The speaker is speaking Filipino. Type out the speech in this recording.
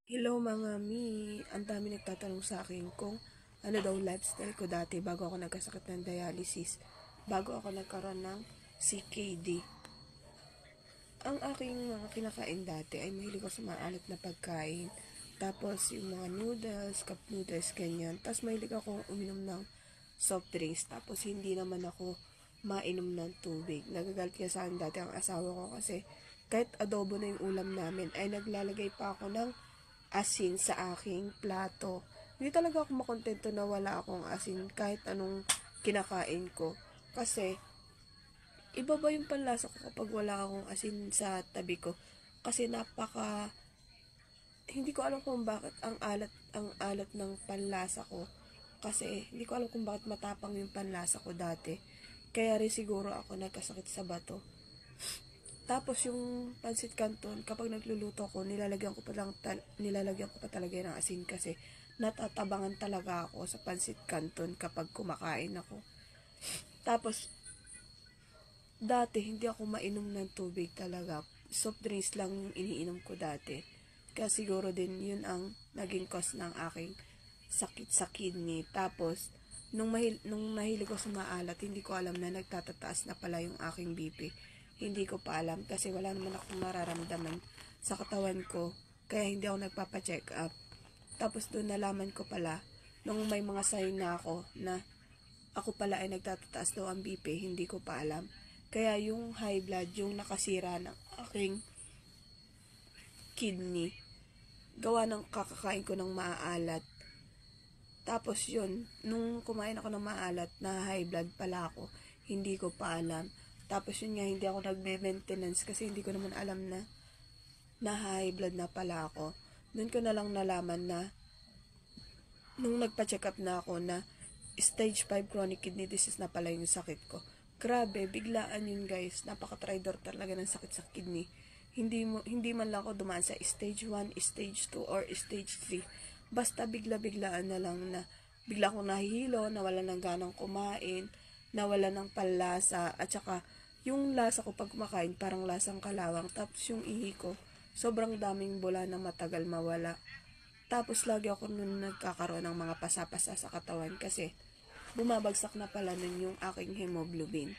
Hello mga mi, ang dami nagtatanong sa akin kung ano daw lifestyle ko dati bago ako nagkasakit ng dialysis, bago ako nagkaroon ng CKD. Ang aking mga kinakain dati ay mahilig ako sa maalat na pagkain. Tapos yung mga noodles, cup noodles, ganyan. Tapos mahilig ako uminom ng soft drinks. Tapos hindi naman ako mainom ng tubig. Nagagalit kaya sa akin dati ang asawa ko kasi kahit adobo na yung ulam namin ay naglalagay pa ako ng asin sa aking plato. Hindi talaga ako makontento na wala akong asin kahit anong kinakain ko. Kasi iba ba yung panlasa ko kapag wala akong asin sa tabi ko? Kasi hindi ko alam kung bakit ang alat ng panlasa ko. Kasi hindi ko alam kung bakit matapang yung panlasa ko dati. Kaya rin siguro ako nagkasakit sa bato. Tapos yung pansit canton, kapag nagluluto ko, nilalagyan ko pa talaga ng asin kasi natatabangan talaga ako sa pansit canton kapag kumakain ako. Tapos dati hindi ako mainom ng tubig talaga. Soft drinks lang yung iniinom ko dati. Kaya siguro din yun ang naging cause ng aking sakit sa kidney. Tapos, nung nahilig ko sa maalat, hindi ko alam na nagtatataas na pala yung aking BP. Hindi ko pa alam kasi wala naman akong nararamdaman sa katawan ko. Kaya hindi ako nagpapa-check up. Tapos doon nalaman ko pala, nung may mga sign na ako pala ay nagtatataas daw ang BP, hindi ko pa alam. Kaya yung high blood, yung nakasira ng aking kidney, gawa ng kakakain ko ng maaalat. Tapos yun, nung kumain ako ng maalat, na high blood pala ako, hindi ko pa alam. Tapos yun nga, hindi ako nagme-maintenance kasi hindi ko naman alam na high blood na pala ako. Doon ko na lang nalaman na nung nagpa-check up na ako na stage 5 chronic kidney disease na pala yung sakit ko. Grabe, biglaan yun guys. Napaka-tridor talaga ng sakit sa kidney. Hindi man lang ako dumaan sa stage 1, stage 2, or stage 3. Basta bigla-biglaan na lang na bigla akong nahihilo, nawala ng ganang kumain, nawala ng panlasa, at saka yung lasa ko pag kumakain parang lasang kalawang. Tapos yung ihi ko, sobrang daming bula na matagal mawala. Tapos lagi ako nun nagkakaroon ng mga pasapasa sa katawan kasi bumabagsak na pala nun yung aking hemoglobin.